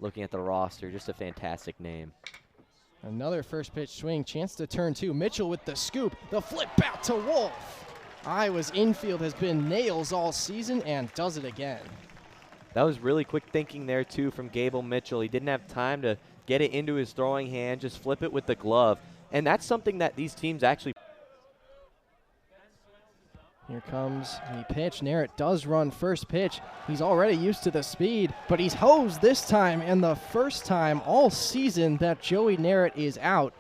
looking at the roster. Just a fantastic name. Another first pitch swing, chance to turn two. Mitchell with the scoop, the flip out to Wolf. Iowa's infield has been nails all season and does it again. That was really quick thinking there, too, from Gable Mitchell. He didn't have time to get it into his throwing hand, just flip it with the glove. And that's something that these teams actually. Here comes the pitch. Narrett does run first pitch. He's already used to the speed, but he's hosed this time, and the first time all season that Joey Narrett is out.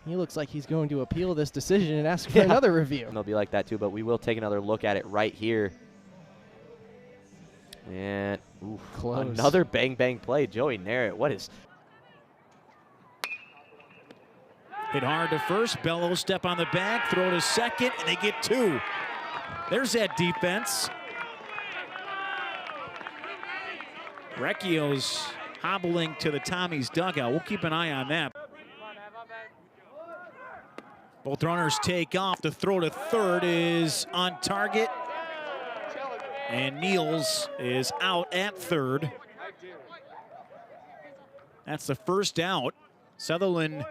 He looks like he's going to appeal this decision and ask for another review. And they'll be like that, too, but we will take another look at it right here. And another bang-bang play. Joey Narrett, what is... Hit hard to first. Bellows step on the back, throw to second, and they get two. There's that defense. Recchio's hobbling to the Tommy's dugout. We'll keep an eye on that. Both runners take off. The throw to third is on target. And Niels is out at third. That's the first out. Sutherland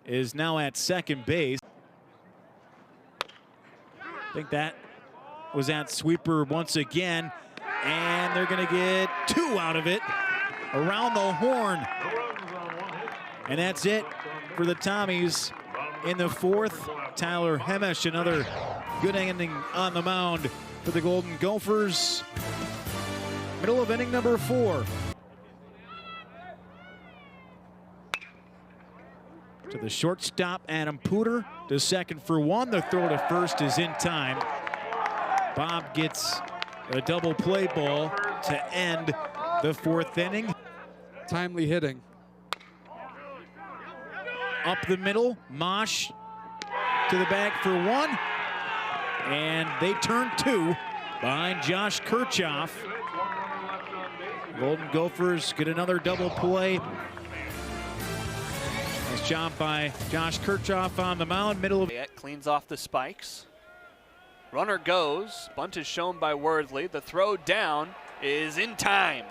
is now at second base. I think that was at sweeper once again. And they're going to get two out of it around the horn. And that's it for the Tommies in the fourth. Tyler Hemesh, another good ending on the mound for the Golden Gophers. Middle of inning number 4. To the shortstop, Adam Pooter. To second for one. The throw to first is in time. Bob gets a double play ball to end the fourth inning. Timely hitting. Up the middle, Mosh to the back for one. And they turn two behind Josh Kirchhoff. Golden Gophers get another double play. Nice job by Josh Kirchhoff on the mound. Middle of cleans off the spikes. Runner goes. Bunt is shown by Worthley. The throw down is in time.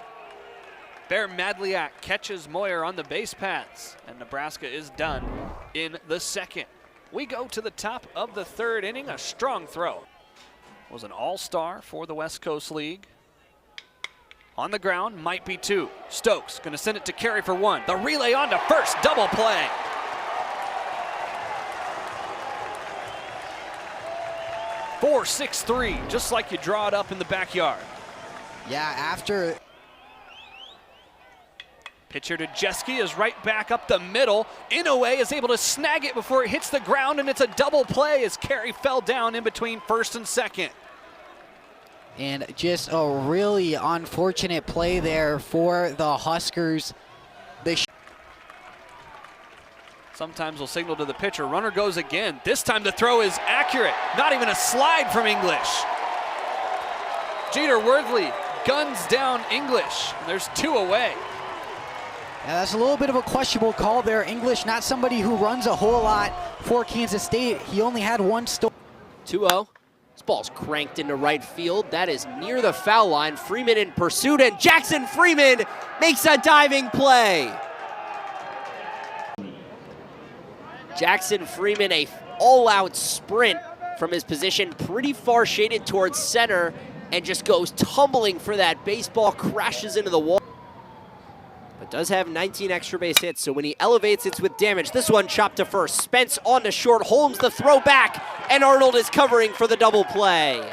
Bear Madliak catches Moyer on the base paths, and Nebraska is done in the second. We go to the top of the third inning. A strong throw. Was an all-star for the West Coast League. On the ground, might be two. Stokes gonna send it to Carey for one. The relay on to first, double play. Four, 6-3, just like you draw it up in the backyard. Yeah, after. Pitcher to Jeske is right back up the middle. Inoue is able to snag it before it hits the ground, and it's a double play as Carey fell down in between first and second. And just a really unfortunate play there for the Huskers. Sometimes they'll signal to the pitcher. Runner goes again. This time the throw is accurate. Not even a slide from English. Jeter Worthley guns down English. There's two away. Yeah, that's a little bit of a questionable call there. English, not somebody who runs a whole lot for Kansas State. He only had one stop. 2-0. This ball's cranked into right field. That is near the foul line. Freeman in pursuit, and Jackson Freeman makes a diving play. Jackson Freeman, a all-out sprint from his position, pretty far shaded towards center, and just goes tumbling for that baseball, crashes into the wall. But does have 19 extra base hits, so when he elevates, it's with damage. This one chopped to first. Spence on to short. Holmes the throw back, and Arnold is covering for the double play.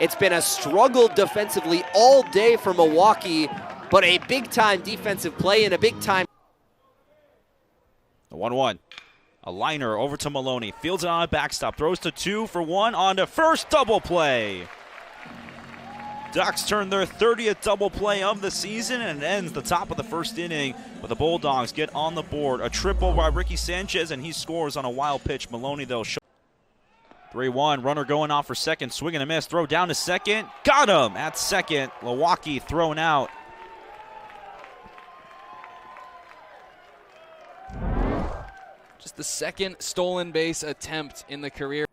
It's been a struggle defensively all day for Milwaukee, but a big-time defensive play and a big-time. The 1-1. A liner over to Maloney. Fields it on a backstop. Throws to 2 for 1 on to first, double play. Ducks turn their 30th double play of the season, and it ends the top of the first inning. But the Bulldogs get on the board. A triple by Ricky Sanchez, and he scores on a wild pitch. Maloney, though, 3-1. Runner going off for second. Swing and a miss. Throw down to second. Got him at second. Milwaukee thrown out. Just the second stolen base attempt in the career.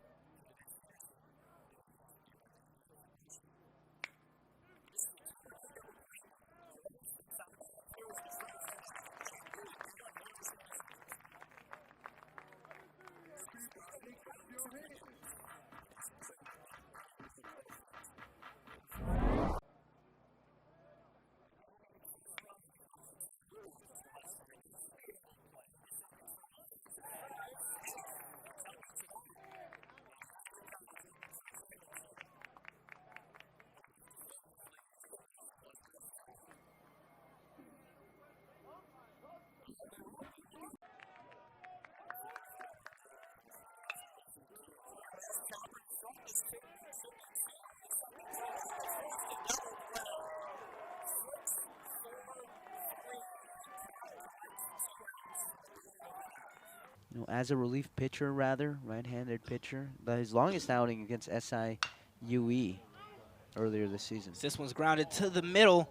as a relief pitcher, rather, right-handed pitcher. His longest outing against SIUE earlier this season. This one's grounded to the middle.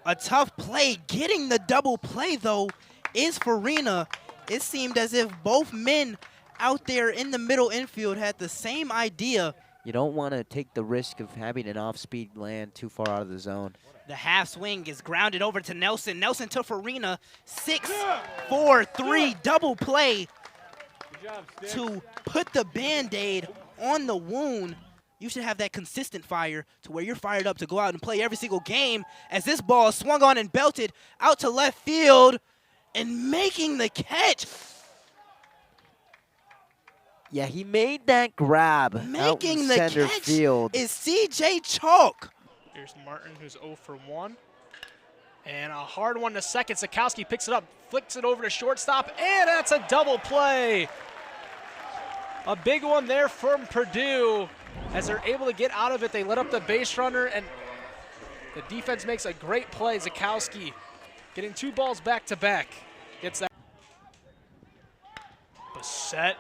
A tough play. Getting the double play, though, is Farina. It seemed as if both men out there in the middle infield had the same idea. You don't want to take the risk of having an off-speed land too far out of the zone. The half swing is grounded over to Nelson. Nelson to Farina. 6-4-3 double play to put the Band-Aid on the wound. You should have that consistent fire to where you're fired up to go out and play every single game, as this ball swung on and belted out to left field and making the catch. Yeah, he made that grab out in Making the center catch field. is C.J. Chalk. Here's Martin, who's 0 for 1. And a hard one to second. Sikowski picks it up, flicks it over to shortstop, and that's a double play. A big one there from Purdue. As they're able to get out of it, they let up the base runner, and the defense makes a great play. Sikowski getting 2 balls back to back. Gets that. Bassett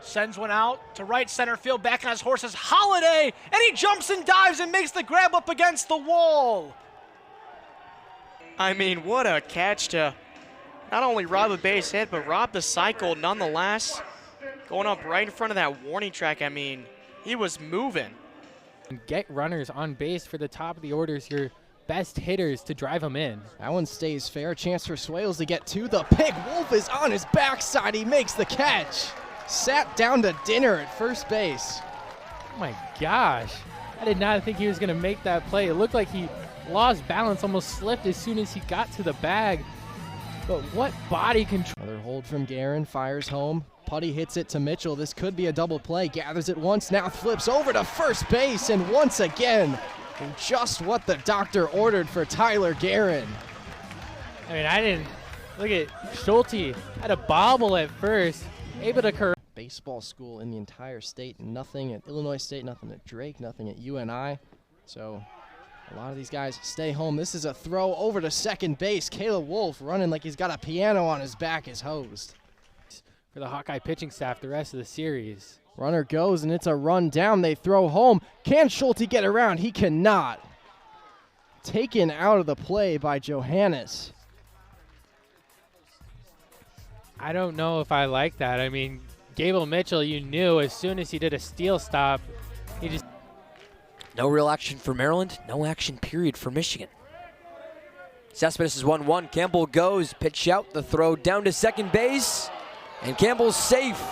sends one out to right center field, back on his horses, Holiday, and he jumps and dives and makes the grab up against the wall. I mean, what a catch to not only rob a base hit, but rob the cycle nonetheless. Going up right in front of that warning track, I mean, he was moving. Get runners on base for the top of the orders, your best hitters, to drive them in. That one stays fair. Chance for Swales to get to the pick. Wolf is on his backside. He makes the catch. Sat down to dinner at first base. Oh my gosh. I did not think he was going to make that play. It looked like he lost balance, almost slipped as soon as he got to the bag. But what body control. Another hold from Guerin, fires home. Putty hits it to Mitchell. This could be a double play. Gathers it once, now flips over to first base, and once again, just what the doctor ordered for Tyler Guerin. I mean, I didn't look at Schulte. Had a bobble at first, able to correct. Baseball school in the entire state. Nothing at Illinois State, nothing at Drake, nothing at UNI. So a lot of these guys stay home. This is a throw over to second base. Caleb Wolf running like he's got a piano on his back is hosed. For the Hawkeye pitching staff the rest of the series. Runner goes, and it's a run down. They throw home. Can Schulte get around? He cannot. Taken out of the play by Johannes. I don't know if I like that. I mean, Gable Mitchell, you knew as soon as he did a steal stop, he just... No real action for Maryland. No action period for Michigan. Cespedes is 1-1. Campbell goes. Pitch out. The throw down to second base. And Campbell's safe.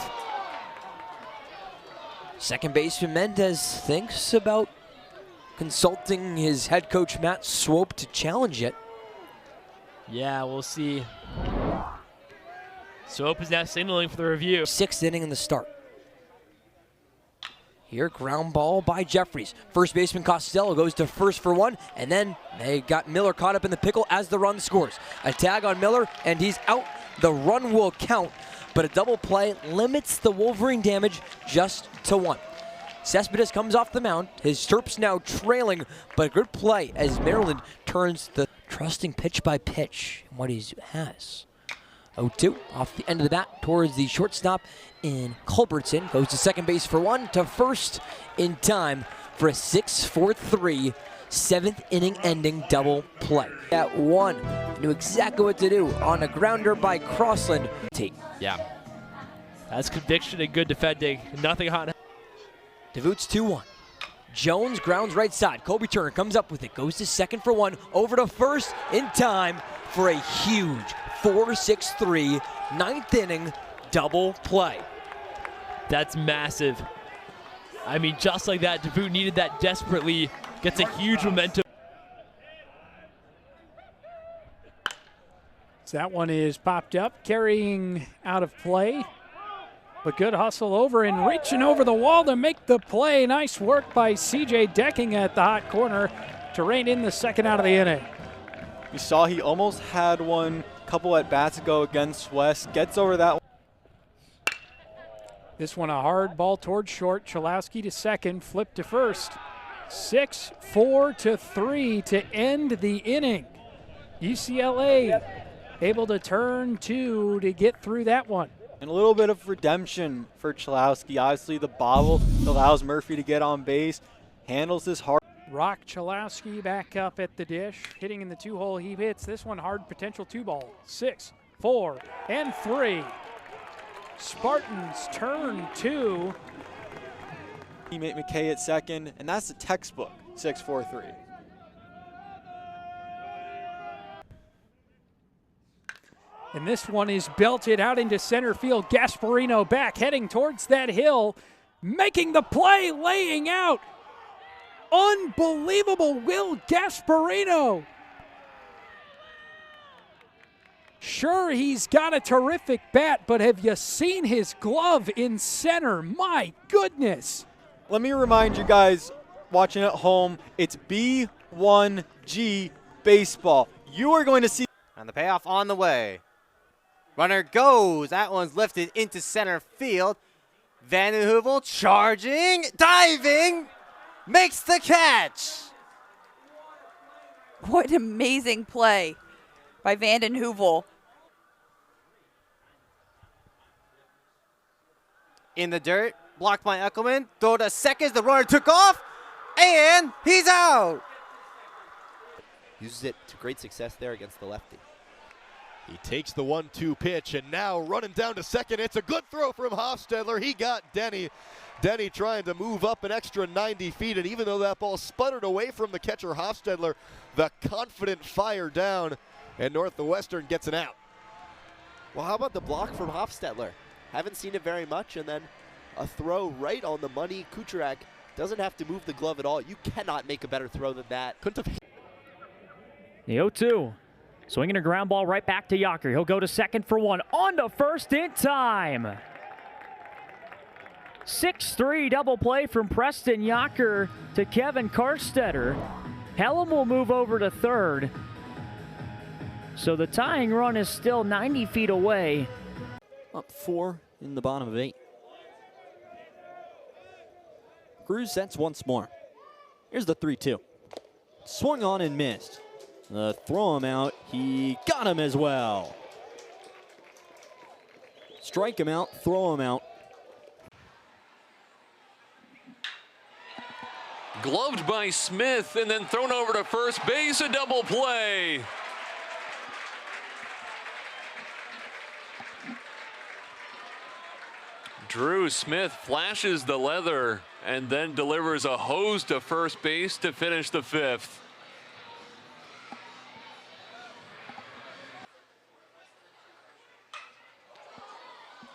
Second baseman Mendez thinks about consulting his head coach Matt Swope to challenge it. Yeah, we'll see. Swope is now signaling for the review. 6th inning in the start. Here, ground ball by Jeffries. First baseman Costello goes to first for 1, and then they got Miller caught up in the pickle as the run scores. A tag on Miller, and he's out. The run will count, but a double play limits the Wolverine damage just to 1. Cespedes comes off the mound. His Terps now trailing, but good play as Maryland turns the trusting pitch by pitch in what he has. 0-2 off the end of the bat towards the shortstop in Culbertson. Goes to second base for 1, to first in time for a 6-4-3 7th inning ending double play. At 1, knew exactly what to do on a grounder by Crossland. Yeah, that's conviction and good defending. Nothing hot. DeVoot's 2-1. Jones grounds right side. Kobe Turner comes up with it. Goes to second for 1. Over to first in time for a huge 4-6-3 9th inning double play. That's massive. I mean, just like that, DeVoot needed that desperately. Gets a huge momentum. So that one is popped up, carrying out of play. But good hustle over and reaching over the wall to make the play. Nice work by CJ Decking at the hot corner to rein in the second out of the inning. You saw he almost had one couple at bats ago against West. Gets over that one. This one a hard ball towards short. Chalowski to second, flip to first. 6-4-3 to end the inning. UCLA able to turn 2 to get through that one. And a little bit of redemption for Chalowski. Obviously, the bobble allows Murphy to get on base, handles this hard. Rock Chalowski back up at the dish, hitting in the 2-hole. He hits this one hard, potential 2-ball. 6, 4, and 3. Spartans turn 2. Teammate McKay at second, and that's the textbook 6-4-3. And this one is belted out into center field. Gasparino back, heading towards that hill, making the play, laying out. Unbelievable, Will Gasparino. Sure, he's got a terrific bat, but have you seen his glove in center? My goodness. Let me remind you guys watching at home, it's B1G baseball. You are going to see. And the payoff on the way. Runner goes. That one's lifted into center field. Van den Heuvel charging, diving, makes the catch. What an amazing play by Van den Heuvel. In the dirt, blocked by Eckelman. Throw to seconds, the runner took off, and he's out. Uses it to great success there against the lefty. He takes the 1-2 pitch, and now running down to second. It's a good throw from Hofstadler. He got Denny. Denny trying to move up an extra 90 feet, and even though that ball sputtered away from the catcher, Hofstadler, the confident fire down, and Northwestern gets an out. Well, how about the block from Hofstadler? Haven't seen it very much, and then a throw right on the money. Kucherak doesn't have to move the glove at all. You cannot make a better throw than that. Couldn't have. The 0-2. Swinging a ground ball right back to Yocker. He'll go to second for one. On to first in time. 6-3 double play from Preston Yocker to Kevin Karstetter. Helm will move over to third. So the tying run is still 90 feet away. Up 4 in the bottom of 8. Cruz sets once more. Here's the 3-2. Swung on and missed. Throw him out. He got him as well. Strike him out, throw him out. Gloved by Smith and then thrown over to first base, a double play. Drew Smith flashes the leather and then delivers a hose to first base to finish the 5th.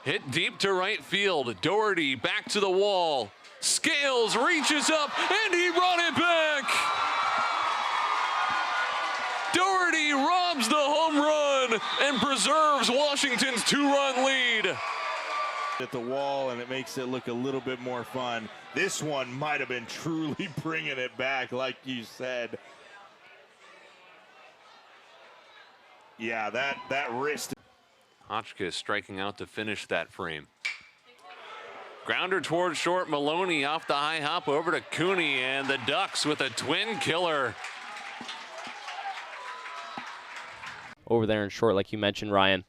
Hit deep to right field. Doherty back to the wall. Scales reaches up and he brought it back. Doherty robs the home run and preserves Washington's 2-run lead. At the wall, and it makes it look a little bit more fun. This one might have been truly bringing it back, like you said. Yeah, that wrist. Hotchkiss striking out to finish that frame. Grounder towards short. Maloney off the high hop over to Cooney, and the Ducks with a twin killer. Over there in short, like you mentioned, Ryan.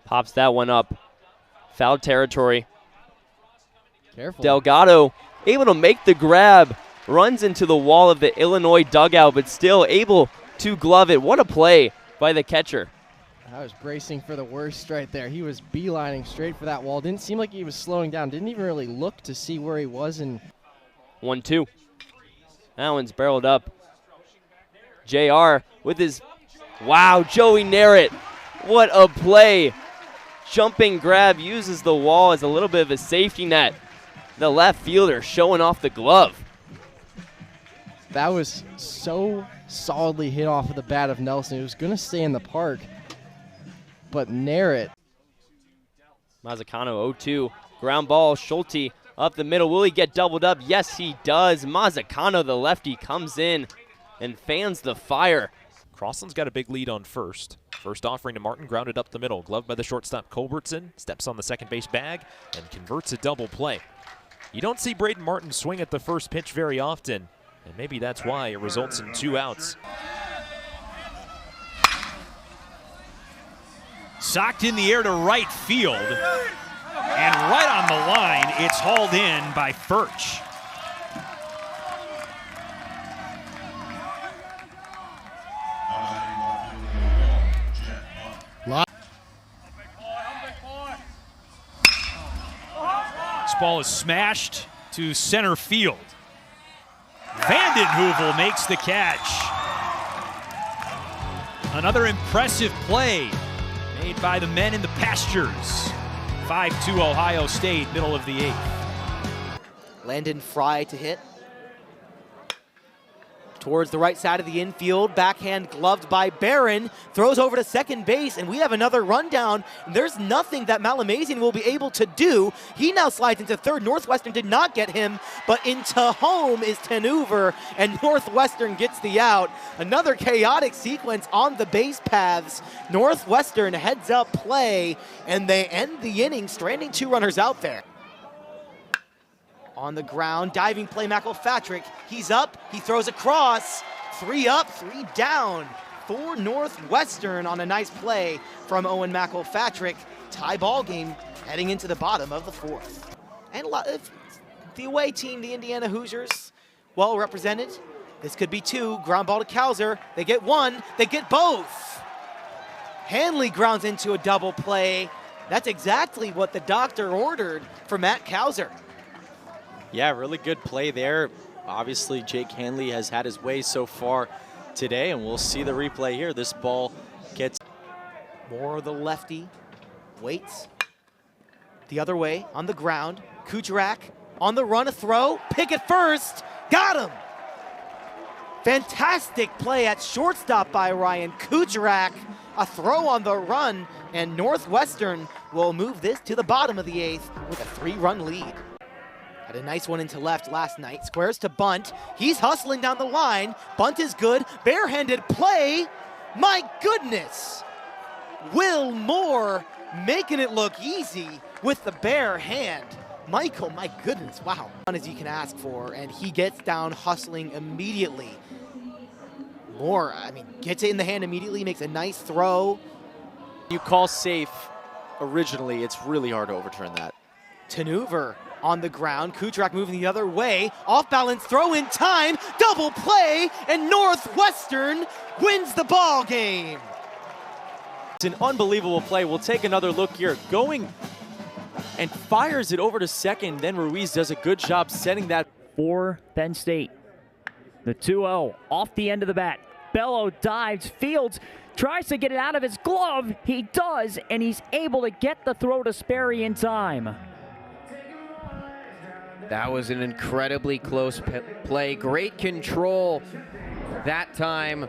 Pops that one up. Foul territory. Careful. Delgado able to make the grab. Runs into the wall of the Illinois dugout, but still able to glove it. What a play by the catcher. I was bracing for the worst right there. He was beelining straight for that wall. Didn't seem like he was slowing down. Didn't even really look to see where he was. 1-2. That one's barreled up. JR with his, wow, Joey Narrett. What a play. Jumping grab, uses the wall as a little bit of a safety net. The left fielder showing off the glove. That was so solidly hit off of the bat of Nelson. It was going to stay in the park. But Narrett. Mazzacano 0-2. Ground ball, Schulte up the middle. Will he get doubled up? Yes, he does. Mazzacano, the lefty, comes in and fans the fire. Crossland's got a big lead on first. First offering to Martin, grounded up the middle. Gloved by the shortstop Culbertson. Steps on the second base bag and converts a double play. You don't see Braden Martin swing at the first pitch very often, and maybe that's why it results in 2 outs. socked in the air to right field. And right on the line, it's hauled in by Furch. This ball is smashed to center field. Vanden Heuvel makes the catch. Another impressive play made by the men in the pastures. 5-2 Ohio State, middle of the 8th. Landon Fry to hit. Towards the right side of the infield, backhand gloved by Barron, throws over to second base, and we have another rundown. There's nothing that Malamazian will be able to do. He now slides into third. Northwestern did not get him, but into home is Tenuver, and Northwestern gets the out. Another chaotic sequence on the base paths. Northwestern heads up play, and they end the inning, stranding 2 runners out there. On the ground, diving play, McElpatrick. He's up, he throws across. 3 up, 3 down for Northwestern on a nice play from Owen McElpatrick. Tie ball game heading into the bottom of the 4th. And the away team, the Indiana Hoosiers, well represented. This could be 2, ground ball to Kauser. They get 1, they get both. Hanley grounds into a double play. That's exactly what the doctor ordered for Matt Kauser. Yeah, really good play there. Obviously, Jake Hanley has had his way so far today, and we'll see the replay here. This ball gets... More the lefty, waits. The other way, on the ground. Kucherak on the run, a throw. Pickett first, got him! Fantastic play at shortstop by Ryan Kucherak. A throw on the run, and Northwestern will move this to the bottom of the 8th with a 3-run lead. Had a nice one into left last night. Squares to bunt. He's hustling down the line. Bunt is good. Barehanded play. My goodness. Will Moore making it look easy with the bare hand. Michael, my goodness, wow. As you can ask for, and he gets down hustling immediately. Moore, I mean, gets it in the hand immediately, makes a nice throw. You call safe originally, it's really hard to overturn that. Tenuver on the ground, Kucherak moving the other way, off balance throw in time, double play, and Northwestern wins the ball game. It's an unbelievable play. We'll take another look here. Going and fires it over to second, then Ruiz does a good job setting that. For Penn State. The 2-0 off the end of the bat. Bello dives, Fields tries to get it out of his glove. He does, and he's able to get the throw to Sperry in time. That was an incredibly close play. Great control that time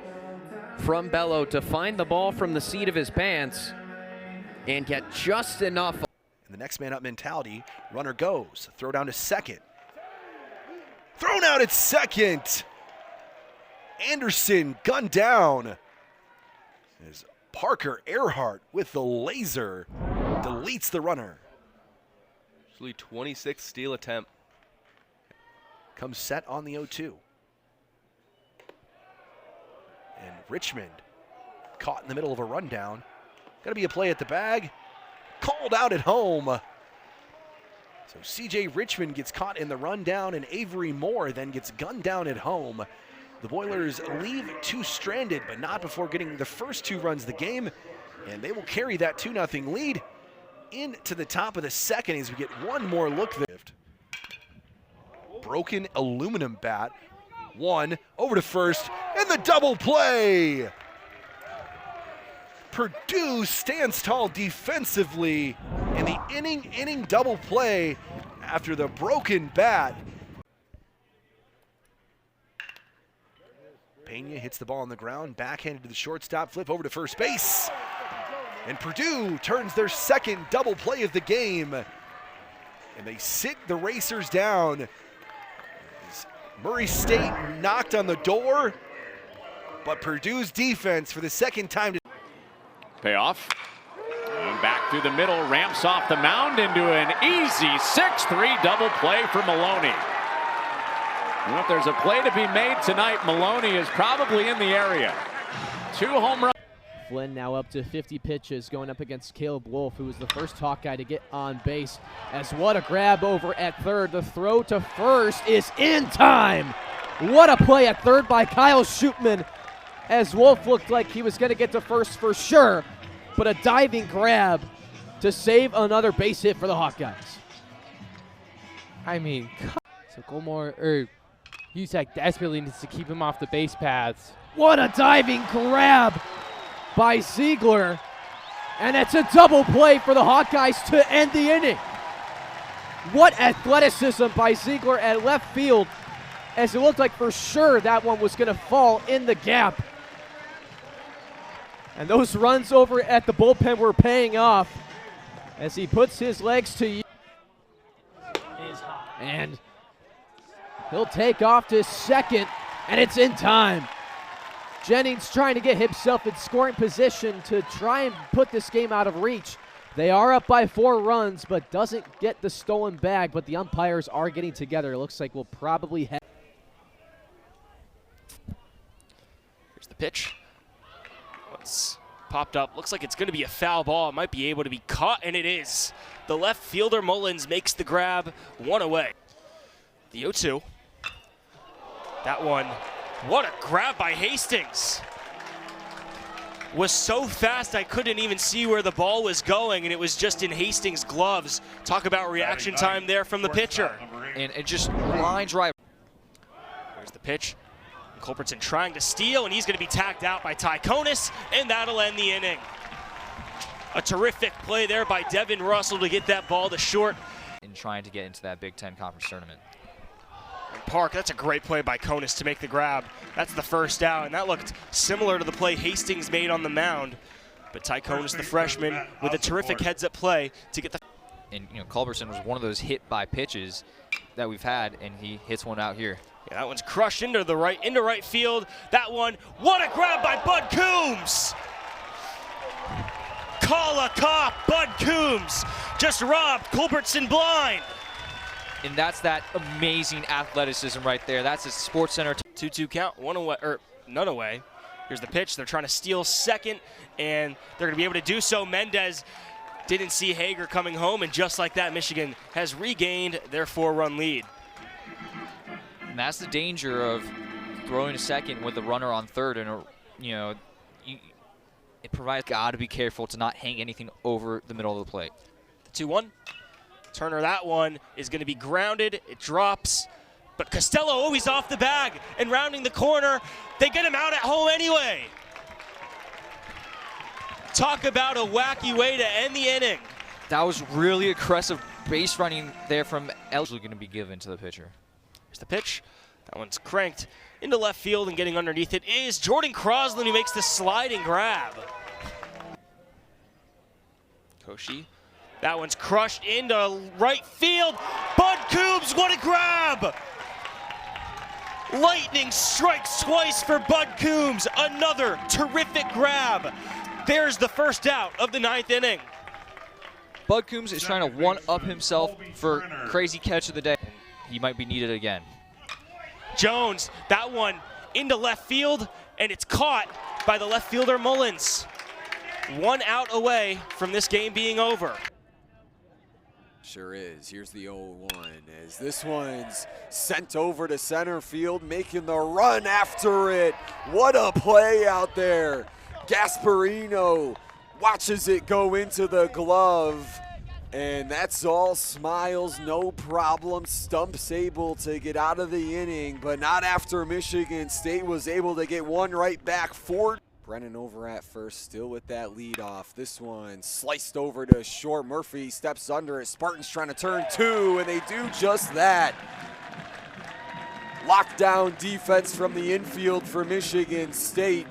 from Bello to find the ball from the seat of his pants and get just enough. And the next man up mentality, runner goes. Throw down to second. Thrown out at second. Anderson gunned down. As Parker Earhart with the laser deletes the runner. Usually 26th steal attempt. Comes set on the 0-2. And Richmond caught in the middle of a rundown. Got to be a play at the bag. Called out at home. So CJ Richmond gets caught in the rundown, and Avery Moore then gets gunned down at home. The Boilers leave 2 stranded, but not before getting the first 2 runs of the game, and they will carry that 2-0 lead into the top of the second as we get one more look there. Broken aluminum bat. 1 over to first, and the double play. Purdue stands tall defensively in the inning double play after the broken bat. Pena hits the ball on the ground, backhanded to the shortstop, flip over to first base. And Purdue turns their second double play of the game. And they sit the Racers down. As Murray State knocked on the door, but Purdue's defense for the second time. Payoff. And back through the middle, ramps off the mound into an easy 6-3 double play for Maloney. And if there's a play to be made tonight, Maloney is probably in the area. 2 home runs. Flynn now up to 50 pitches going up against Caleb Wolf, who was the first Hawkeye to get on base. As what a grab over at third. The throw to first is in time. What a play at third by Kyle Schupman, as Wolf looked like he was going to get to first for sure, but a diving grab to save another base hit for the Hawkeyes. I mean, so Usac desperately needs to keep him off the base paths. What a diving grab by Ziegler. And it's a double play for the Hawkeyes to end the inning. What athleticism by Ziegler at left field, as it looked like for sure that one was going to fall in the gap. And those runs over at the bullpen were paying off as he puts his legs to use. And he'll take off to second, and it's in time. Jennings trying to get himself in scoring position to try and put this game out of reach. They are up by 4 runs, but doesn't get the stolen bag, but the umpires are getting together. It looks like we'll probably have. Here's the pitch. What's popped up? Looks like it's going to be a foul ball. It might be able to be caught, and it is. The left fielder Mullins makes the grab, 1 away. The 0-2. That one. What a grab by Hastings. Was so fast I couldn't even see where the ball was going, and it was just in Hastings' gloves. Talk about reaction time there from the pitcher. And it just lines right. There's the pitch. Culbertson trying to steal, and he's going to be tagged out by Tyconis, and that'll end the inning. A terrific play there by Devin Russell to get that ball to short. In trying to get into that Big Ten Conference tournament. Park, that's a great play by Konis to make the grab. That's the first out, and that looked similar to the play Hastings made on the mound. But Ty Konis, the freshman, with a terrific heads-up play to get the... And, Culberson was one of those hit-by pitches that we've had, and he hits one out here. Yeah, that one's crushed into right field. That one, what a grab by Bud Coombs! Call a cop, Bud Coombs just robbed Culbertson blind. And that's that amazing athleticism right there. That's a Sports Center. 2-2 count, 1 away, or none away. Here's the pitch. They're trying to steal second, and they're going to be able to do so. Mendez didn't see Hager coming home, and just like that, Michigan has regained their 4-run lead. And that's the danger of throwing a second with a runner on third, and it provides. Got to be careful to not hang anything over the middle of the plate. The 2-1. Turner, that one is going to be grounded. It drops, but Costello always off the bag and rounding the corner. They get him out at home anyway. Talk about a wacky way to end the inning. That was really aggressive base running there from Elsley going to be given to the pitcher. Here's the pitch. That one's cranked into left field, and getting underneath it is Jordan Crosland, who makes the sliding grab. Koshi. That one's crushed into right field. Bud Coombs, what a grab! Lightning strikes twice for Bud Coombs. Another terrific grab. There's the first out of the 9th inning. Bud Coombs is trying to one-up himself for crazy catch of the day. He might be needed again. Jones, that one into left field, and it's caught by the left fielder Mullins. 1 out away from this game being over. Sure is. Here's the 0-1 as this one's sent over to center field, making the run after it. What a play out there. Gasparino watches it go into the glove, and that's all smiles, no problem. Stump's able to get out of the inning, but not after Michigan State was able to get one right back for Brennan over at first, still with that lead off. This one sliced over to short. Murphy steps under it. Spartans trying to turn 2, and they do just that. Lockdown defense from the infield for Michigan State.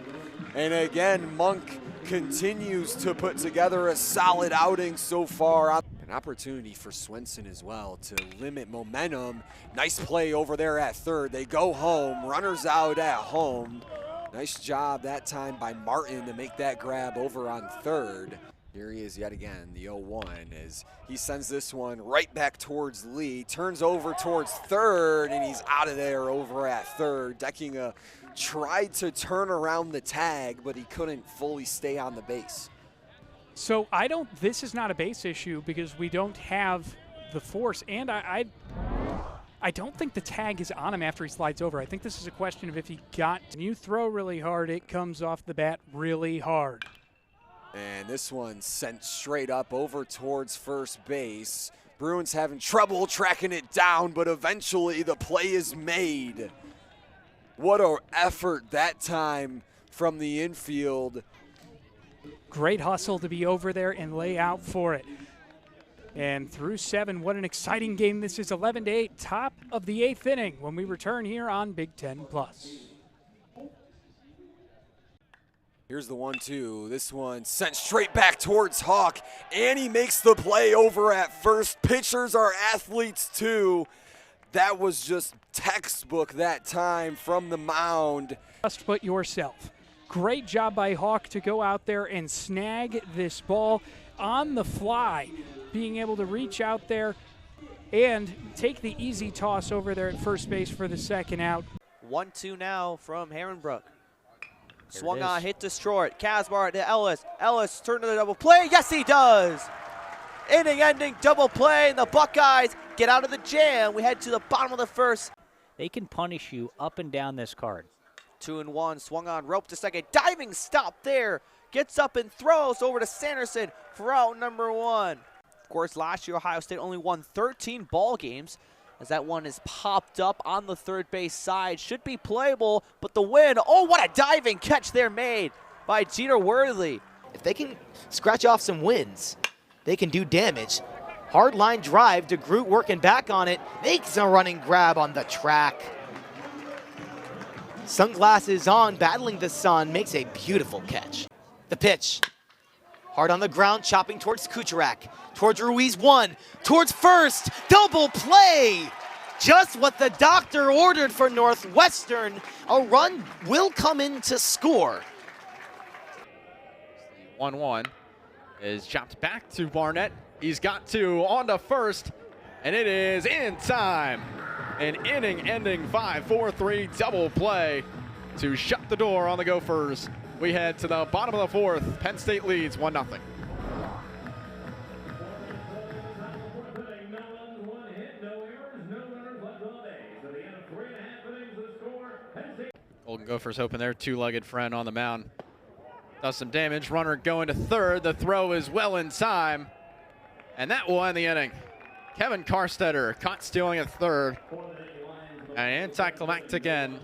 And again, Monk continues to put together a solid outing so far. An opportunity for Swenson as well to limit momentum. Nice play over there at third. They go home. Runners out at home. Nice job that time by Martin to make that grab over on third. Here he is yet again, the 0-1, as he sends this one right back towards Lee, turns over towards third, and he's out of there over at third, decking a tried to turn around the tag, but he couldn't fully stay on the base. So this is not a base issue because we don't have the force, and I don't think the tag is on him after he slides over. I think this is a question of if he got, you throw really hard, it comes off the bat really hard. And this one sent straight up over towards first base. Bruins having trouble tracking it down, but eventually the play is made. What an effort that time from the infield. Great hustle to be over there and lay out for it. And through 7, what an exciting game this is. 11-8, top of the 8th inning when we return here on Big Ten Plus. Here's the 1-2. This one sent straight back towards Hawk, and he makes the play over at first. Pitchers are athletes too. That was just textbook that time from the mound. Just put yourself. Great job by Hawk to go out there and snag this ball on the fly, being able to reach out there and take the easy toss over there at first base for the second out. 1-2 now from Herrenbrook. Swung on, hit destroyed. Casbar to Ellis. Ellis turned to the double play. Yes, he does. Inning-ending double play, and the Buckeyes get out of the jam. We head to the bottom of the first. They can punish you up and down this card. 2-1, swung on, rope to second. Diving stop there. Gets up and throws over to Sanderson for out number 1. Of course, last year Ohio State only won 13 ball games, as that one is popped up on the third base side. Should be playable, but the win, oh, what a diving catch there made by Jeter Worthy. If they can scratch off some wins, they can do damage. Hard line drive to Groot working back on it. Makes a running grab on the track. Sunglasses on, battling the sun, makes a beautiful catch. The pitch. Hard on the ground, chopping towards Kucherak. Towards Ruiz 1, towards first, double play. Just what the doctor ordered for Northwestern. A run will come in to score. 1-1 is chopped back to Barnett. He's got 2 on to first, and it is in time. An inning-ending 5-4-3 double play to shut the door on the Gophers. We head to the bottom of the 4th. Penn State leads 1-0. Golden Gophers hoping their two-legged friend on the mound does some damage. Runner going to third. The throw is well in time, and that will end the inning. Kevin Karstetter caught stealing at third. An anticlimactic end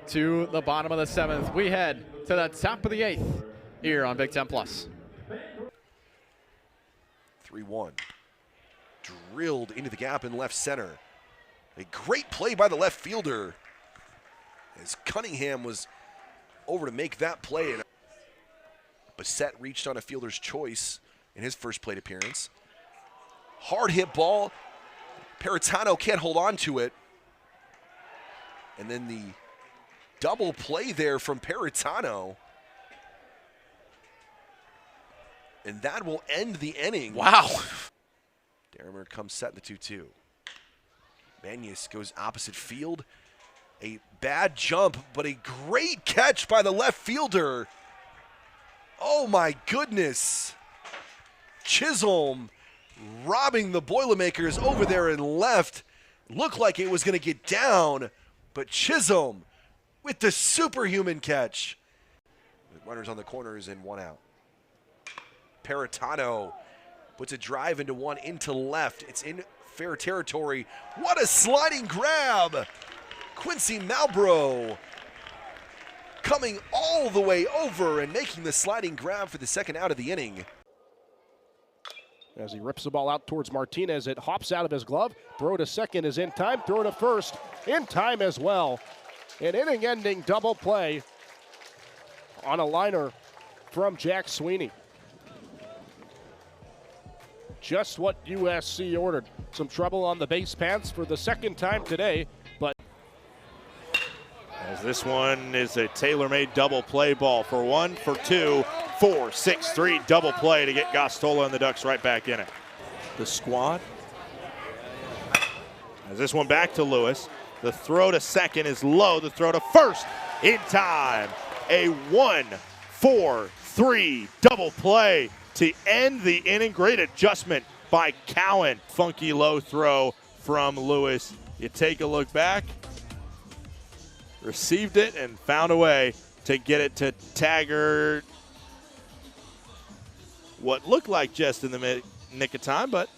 to the bottom of the 7th. We head to the top of the 8th here on Big Ten Plus. 3-1. Drilled into the gap in left center. A great play by the left fielder, as Cunningham was over to make that play. And Bassett reached on a fielder's choice in his first plate appearance. Hard hit ball. Peritano can't hold on to it. And then the double play there from Peritano. And that will end the inning. Wow. Derrimer comes set in the 2-2. Manius goes opposite field. A bad jump, but a great catch by the left fielder. Oh my goodness. Chisholm robbing the Boilermakers over there in left. Looked like it was going to get down, but Chisholm with the superhuman catch. With runners on the corners and 1 out. Peritano puts a drive into 1 into left. It's in fair territory. What a sliding grab. Quincy Malbrough coming all the way over and making the sliding grab for the second out of the inning. As he rips the ball out towards Martinez, it hops out of his glove. Throw to second is in time. Throw to first in time as well. An inning-ending double play on a liner from Jack Sweeney. Just what USC ordered. Some trouble on the base paths for the second time today, but as this one is a tailor-made double play ball for 1, for 2, 4, 6, 3 double play to get Gostola and the Ducks right back in it. The squad. As this one back to Lewis. The throw to second is low. The throw to first in time. A 1-4-3 double play to end the inning. Great adjustment by Cowan. Funky low throw from Lewis. You take a look back. Received it and found a way to get it to Taggart. What looked like just in the nick of time, but